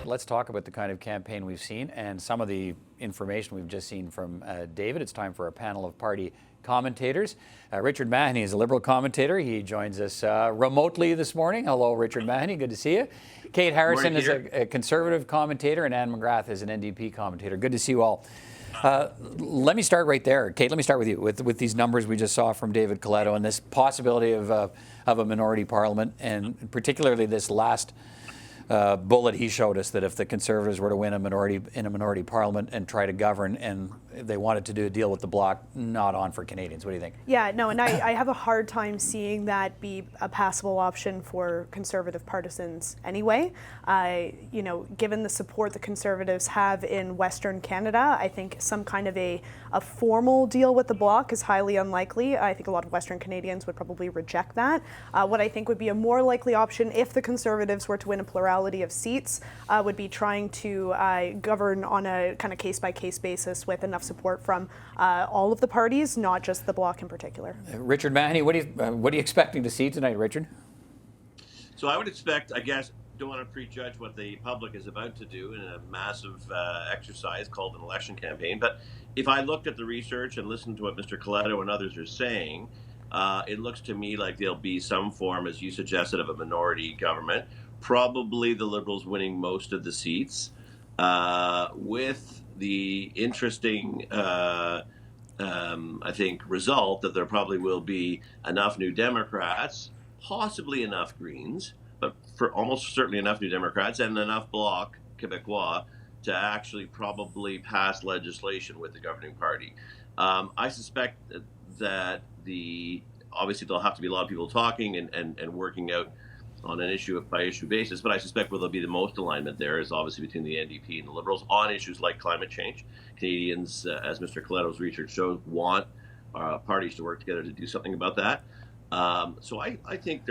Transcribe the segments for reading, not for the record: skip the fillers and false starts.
Let's talk about the kind of campaign we've seen and some of the information we've just seen from David. It's time for a panel of party commentators. Richard Mahoney is a Liberal commentator. He joins us remotely this morning. Hello, Richard Mahoney. Good to see you. Kate Harrison is a Conservative commentator, and Anne McGrath is an NDP commentator. Good to see you all. Let me start right there. Kate, let me start with you, with these numbers we just saw from David Coletto and this possibility of a minority parliament, and particularly this last bullet he showed us, that if the Conservatives were to win a minority parliament and try to govern, and they wanted to do a deal with the Bloc, not on for Canadians. What do you think? Yeah, no, and I have a hard time seeing that be a passable option for Conservative partisans anyway. Given the support the Conservatives have in Western Canada, I think some kind of a formal deal with the Bloc is highly unlikely. I think a lot of Western Canadians would probably reject that. What I think would be a more likely option if the Conservatives were to win a plurality of seats would be trying to govern on a kind of case-by-case basis with enough support from all of the parties, not just the Bloc in particular. Richard Mahoney, what are you expecting to see tonight, Richard? So I would expect, I guess, don't want to prejudge what the public is about to do in a massive exercise called an election campaign, but if I looked at the research and listened to what Mr. Coletto and others are saying, it looks to me like there'll be some form, as you suggested, of a minority government. Probably the Liberals winning most of the seats, with the interesting, I think, result that there probably will be enough New Democrats, possibly enough Greens, but for almost certainly enough New Democrats and enough Bloc Québécois to actually probably pass legislation with the governing party. I suspect that obviously there'll have to be a lot of people talking and working out on an issue-by-issue basis, but I suspect where there'll be the most alignment there is obviously between the NDP and the Liberals on issues like climate change. Canadians, as Mr. Coletto's research shows, want parties to work together to do something about that. So I think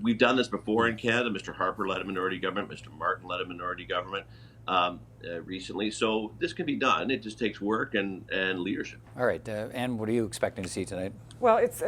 we've done this before in Canada. Mr. Harper led a minority government. Mr. Martin led a minority government recently. So this can be done. It just takes work and leadership. All right, Anne, what are you expecting to see tonight? Well, it's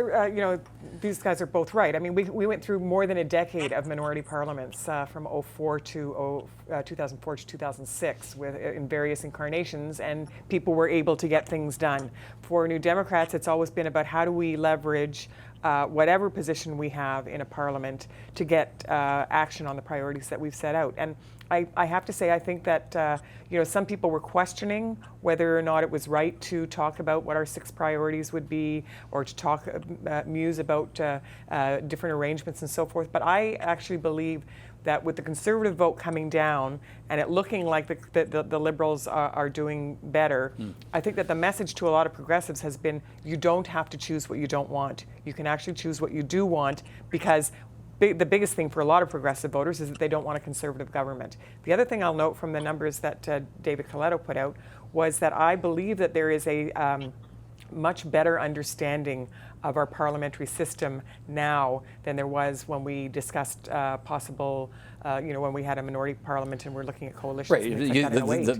these guys are both right. I mean, we went through more than a decade of minority parliaments from 2004 to 2006 in various incarnations, and people were able to get things done. For New Democrats, it's always been about how do we leverage whatever position we have in a parliament to get action on the priorities that we've set out. And I have to say, I think that some people were questioning whether or not it was right to talk about what our 6 priorities would be, or to muse about different arrangements and so forth. But I actually believe that with the Conservative vote coming down and it looking like the Liberals are doing better, I think that the message to a lot of progressives has been, you don't have to choose what you don't want. You can actually choose what you do want, because the biggest thing for a lot of progressive voters is that they don't want a Conservative government. The other thing I'll note from the numbers that David Coletto put out was that I believe that there is a much better understanding of our parliamentary system now than there was when we discussed possible, when we had a minority parliament and we're looking at coalitions. Right,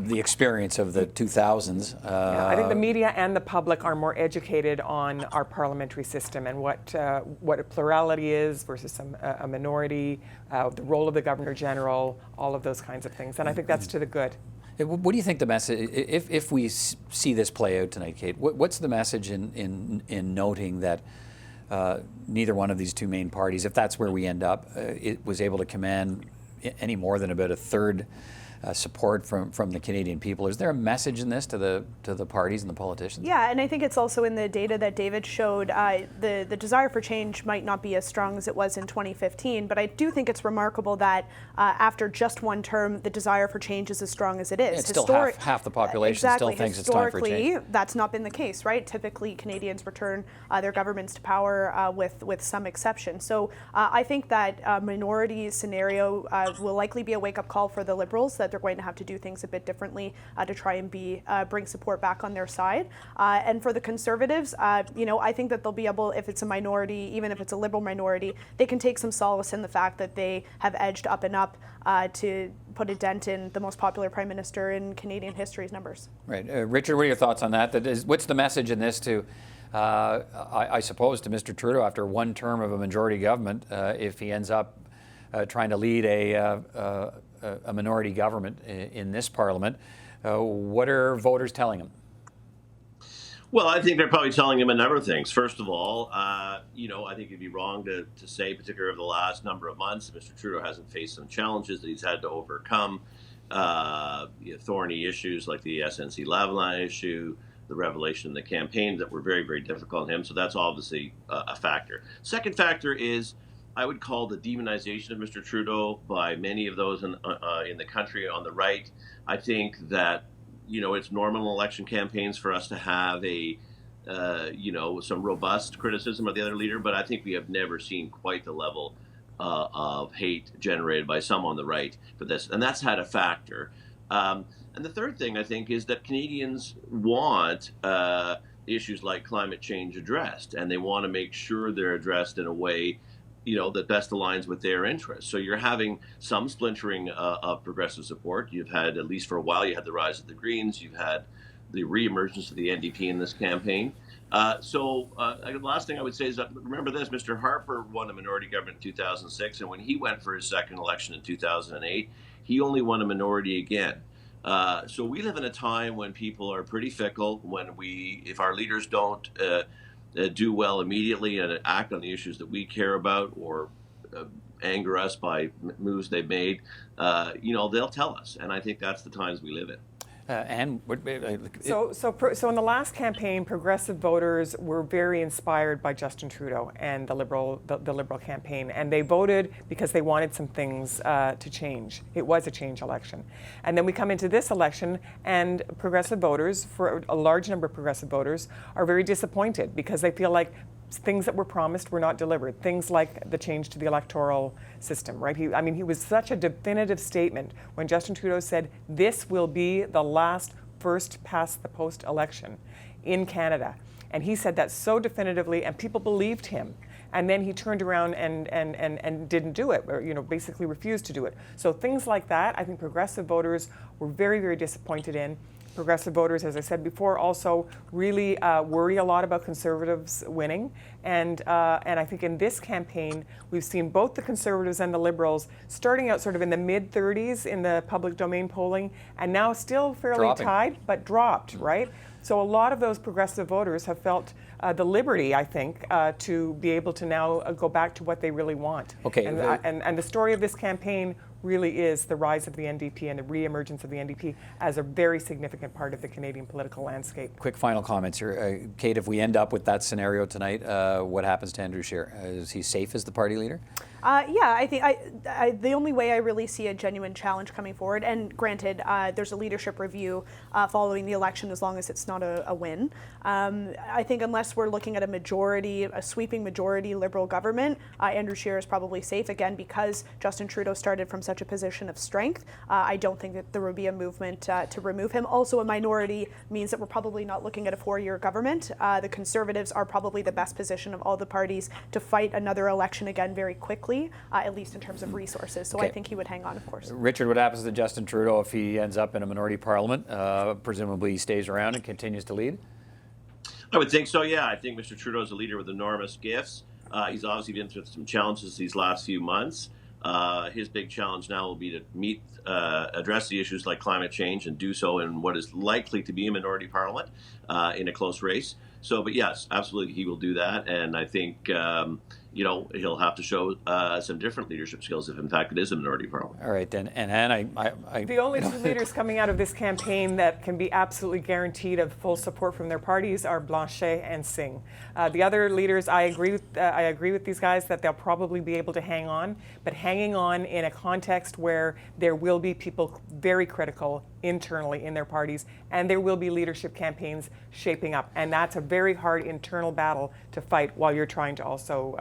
the experience of the 2000s. I think the media and the public are more educated on our parliamentary system and what a plurality is versus a minority, the role of the Governor General, all of those kinds of things. And I think that's to the good. What do you think the message, if we see this play out tonight, Kate, what's the message in noting that neither one of these two main parties, if that's where we end up, it was able to command any more than about a third support from the Canadian people? Is there a message in this to the parties and the politicians? Yeah, and I think it's also in the data that David showed. The desire for change might not be as strong as it was in 2015, but I do think it's remarkable that after just one term, the desire for change is as strong as it is. Yeah, it's still half the population still thinks it's time for change. Historically, that's not been the case, right? Typically, Canadians return their governments to power with some exception. So I think that minority scenario will likely be a wake-up call for the Liberals, that they're going to have to do things a bit differently to try and bring support back on their side. And for the Conservatives, I think that they'll be able, if it's a minority, even if it's a Liberal minority, they can take some solace in the fact that they have edged up and up to put a dent in the most popular Prime Minister in Canadian history's numbers. Right. Richard, what are your thoughts on that? What's the message in this to, I suppose, to Mr. Trudeau after one term of a majority government, if he ends up trying to lead a a minority government in this Parliament. What are voters telling him? Well, I think they're probably telling him a number of things. First of all, I think it'd be wrong to say, particularly over the last number of months, Mr. Trudeau hasn't faced some challenges that he's had to overcome. Thorny issues like the SNC-Lavalin issue, the revelation in the campaign that were very, very difficult on him. So that's obviously a factor. Second factor is, I would call the demonization of Mr. Trudeau by many of those in the country on the right. I think that it's normal in election campaigns for us to have some robust criticism of the other leader, but I think we have never seen quite the level of hate generated by some on the right for this, and that's had a factor. And the third thing I think is that Canadians want issues like climate change addressed, and they want to make sure they're addressed in a way that best aligns with their interests. So you're having some splintering of progressive support. You've had, at least for a while, you had the rise of the Greens. You've had the reemergence of the NDP in this campaign. The last thing I would say is that, remember this, Mr. Harper won a minority government in 2006, and when he went for his second election in 2008, he only won a minority again. So we live in a time when people are pretty fickle, if our leaders don't do well immediately and act on the issues that we care about, or anger us by moves they've made, they'll tell us. And I think that's the times we live in. And so in the last campaign, progressive voters were very inspired by Justin Trudeau and the Liberal campaign, and they voted because they wanted some things to change. It was a change election, and then we come into this election, and progressive voters, for a large number of progressive voters, are very disappointed because they feel like things that were promised were not delivered. Things like the change to the electoral system, right? He was such a definitive statement when Justin Trudeau said, this will be the last first past the post election in Canada. And he said that so definitively, and people believed him. And then he turned around and didn't do it, or basically refused to do it. So things like that, I think progressive voters were very, very disappointed in. Progressive voters, as I said before, also really worry a lot about Conservatives winning. And I think in this campaign, we've seen both the Conservatives and the Liberals starting out sort of in the mid-30s in the public domain polling, and now still fairly tied, but dropped, right? So a lot of those progressive voters have felt the liberty, I think, to be able to now go back to what they really want. Okay. And the story of this campaign really is the rise of the NDP and the re-emergence of the NDP as a very significant part of the Canadian political landscape. Quick final comments here. Kate, if we end up with that scenario tonight, what happens to Andrew Scheer? Is he safe as the party leader? Yeah, I think the only way I really see a genuine challenge coming forward, and granted, there's a leadership review following the election as long as it's not a win. I think unless we're looking at a sweeping majority Liberal government, Andrew Scheer is probably safe, again, because Justin Trudeau started from such a position of strength. I don't think that there would be a movement to remove him. Also, a minority means that we're probably not looking at a 4-year government. The Conservatives are probably the best position of all the parties to fight another election again very quickly, at least in terms of resources. So I think he would hang on, of course. Richard, what happens to Justin Trudeau if he ends up in a minority parliament? Presumably he stays around and continues to lead? I would think so, yeah. I think Mr. Trudeau is a leader with enormous gifts. He's obviously been through some challenges these last few months. His big challenge now will be to address the issues like climate change and do so in what is likely to be a minority parliament in a close race. But yes, absolutely, he will do that. And I think, he'll have to show some different leadership skills if, in fact, it is a minority parliament. All right, then. And Anne, the only two leaders coming out of this campaign that can be absolutely guaranteed of full support from their parties are Blanchet and Singh. The other leaders, I agree with these guys that they'll probably be able to hang on, but hanging on in a context where there will be people very critical internally in their parties, and there will be leadership campaigns shaping up, and that's a very hard internal battle to fight while you're trying to also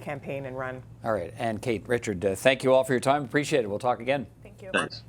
campaign and run. All right, and Kate, Richard, thank you all for your time. Appreciate it. We'll talk again. Thank you. Thanks.